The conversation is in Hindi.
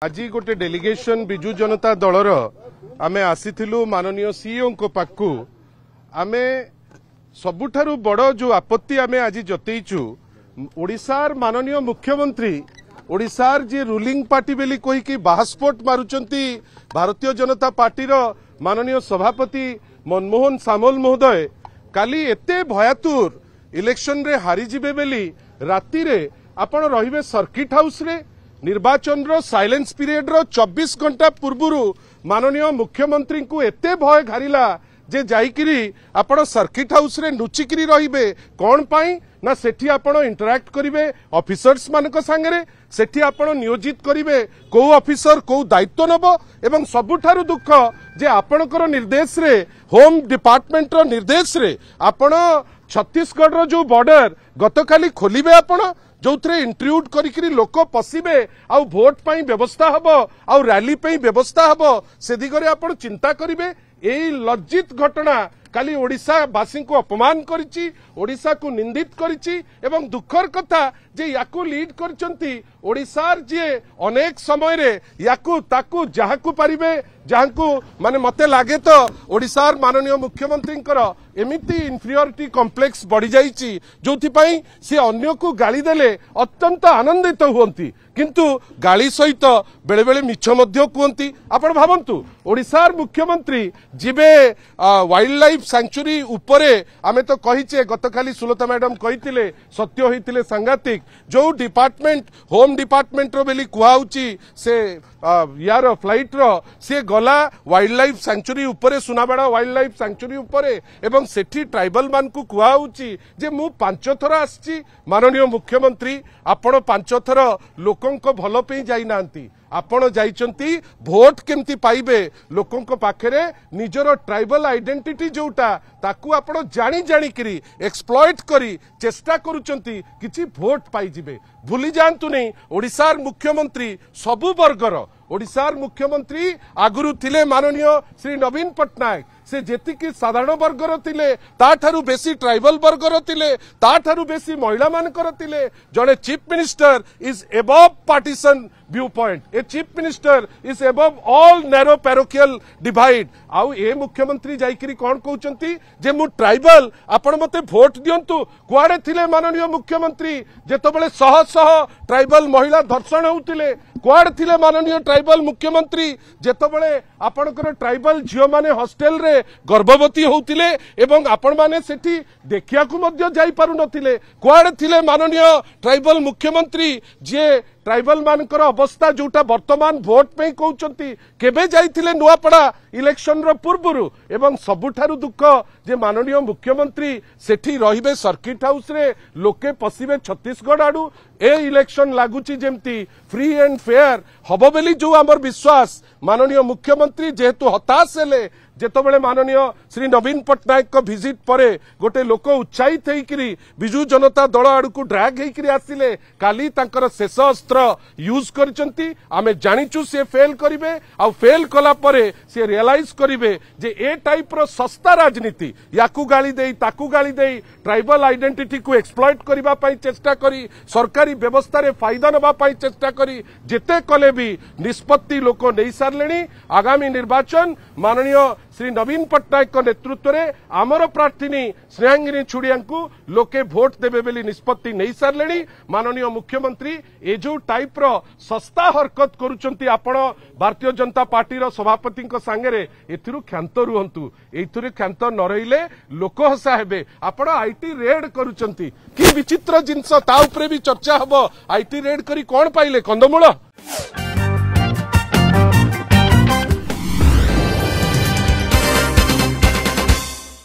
आज गोटे डेलीगेशन बिजु जनता दलर आमे आसीथिलु माननीय सीईओ को पाखु आमे सबुठारु बड़ जो आपत्ति आमे आज जतईचु ओडिशार माननीय मुख्यमंत्री ओडिशार जे रूलिंग पार्टी बेली कहीकि बाहास्फोट मारुचंती भारतीय जनता पार्टी माननीय सभापति मनमोहन सामल महोदय काली एते भयातुर इलेक्शन रे हारी जिबे बेली राति रे आपण रहिबे सर्किट हाउस रे निर्वाचन रो साइलेंस पीरियड रो 24 घंटा पूर्वरु माननीय मुख्यमंत्री को एते भय घारिला जे जाइकिरी आपण सर्किट हाउस रे नुचिकिरी रहिबे कोन पाई ना सेठी आपण इंटरैक्ट करिवे ऑफिसर्स मानक संगे सेठी आपण नियोजित करिवे को ऑफिसर को दायित्व नबो एवं सबुठारु दुख जे आपणकर निर्देश रे होम डिपार्टमेंट रो निर्देश रे आपण छत्तीसगढ़ रो जो बॉर्डर गतकाली खोलिबे आपण जो थे इंट्रूड करी लोक पशिबे आउ भोट पाई व्यवस्था हबो आउ रैली पाई व्यवस्था हबो से दिगरे आपण चिंता करिवे एई लज्जित घटना काली ओडिशा वासी को अपमान करिछि ओडिशा को निंदित करिछि एवं दुखर कथा जे याकू लीड करचंती ओडिशार जे अनेक समय रे याकू ताकू जहाकू पारिबे जहाकू माने मते लागे तो ओडिशार माननीय मुख्यमंत्री एमिति इन्फीरियरिटी कॉम्प्लेक्स बढ़ी जाइछि जोथि पई से अन्य को गाली देले अत्यंत आनंदित हुअंती किंतु गाली सहित बेले बेले मिछ मध्य कहती आपण भावंतु ओडिशार मुख्यमंत्री जिबे वाइल्ड लाइफ सैंक्चुरी उपरे आमे तो कहिचे गतकाली सुलता मैडम कहितिले सत्य होइतिले सांघातिक जो डिपार्टमेंट होम डिपार्टमेंट रो बेली कुहाउची से यार फ्लाइट रो से गला वाइल्ड लाइफ सैंक्चुरी उपरे सुनाबेड़ा वाइल्ड लाइफ सैंक्चुरी उपरे एवं सेठी ट्राइबल मान को कुहाउची जे मु 5 थर आछि माननीय मुख्यमंत्री आपण 5 थर लोकंको भलो पे जाई नांती आपण जाइचंती भोट केमती पाइबे लोकंको पाखरे निजरो ट्राइबल आइडेंटिटी जोटा ताकू आपण जानी जानी करी एक्सप्लॉइट करी चेष्टा करूचंती किछि भोट पाई जिबे भूली जानतु नहीं ओडिशार मुख्यमंत्री सबु वर्गर ओडिशार मुख्यमंत्री आगुरु थिले माननीय श्री नवीन पट्टनायक से जेतिकी साधारण वर्गर थिले ताठारु बेसी ट्राइबल वर्गर थिले ताठारु बेसी महिला मानकर थिले जड़े chief minister is above partisan view point a chief minister is above all narrow parochial divide आउ ए मुख्यमंत्री जाइकिरी कोन कहउचंती जे मु ट्राइबल आपण मते वोट दियंतु कुआडे थिले माननीय मुख्यमंत्री जेतबेले शह शह ट्राइबल महिला धर्षण होउतिले कुआडे थिले माननीय ट्राइबल मुख्यमंत्री जेतबेले आपणकर ट्राइबल झियो माने हॉस्टेल रे गर्भवती होउतिले एवं आपण माने सेठी देखिया को मध्य जाई पारु नथिले कुआडे थिले माननीय ट्राइबल मुख्यमंत्री जे ट्राइबल मानकर अवस्था जोटा वर्तमान भोट पे कहउचंती केबे जाइथिले नुआपड़ा इलेक्शन रो पूर्वरु एवं सबुठारु दुख जे माननीय मुख्यमंत्री सेठी रहिबे सर्किट हाउस रे लोके पसिबे छत्तीसगढ़ आडू ए इलेक्शन लागुची जेमती फ्री एंड फेयर हबो बेली जो हमर विश्वास माननीय मुख्यमंत्री जेहेतु हताश हेले जेतबेले माननीय श्री नवीन पट्टनायक को विजिट परे गोटे लोक उत्साहित होइकिरी बिजु जनता दल आड़ को ड्रैग होइकिरी आसिले काली तांकर शेष अस्त्र यूज करचंती आमे जानिचु से फेल करिवे आ फेल कला परे से रियलाइज करिवे जे ए टाइप रो सस्ता राजनीति याकू गाली देई ताकू गाली देई ट्राइबल आइडेंटिटी को एक्सप्लॉइट करिबा पई चेष्टा करी सरकारी व्यवस्था रे फायदा नबा पई चेष्टा करी जेते कले भी निष्पत्ति लोक नै सारलेनी आगामी निर्वाचन माननीय श्री नवीन पट्टनायक नेतृत्व में आमर प्रार्थी स्नेहांगिनी छुड़िया लोके भोट देवे बेली निष्पत्ति नहीं सारे माननीय मुख्यमंत्री ए जो टाइप रो सस्ता हरकत करुचंती आपण भारतीय जनता पार्टी रो सभापति सांगे एथिरु क्षांत रुहंतु एथिरु क्षांत न रहिले लोक हसा हेबे आपण आईटी रेड करुचंती कि विचित्र जिनस ता उपरे भी चर्चा हबो आईटी रेड करी कोन पाइले कंदमूल।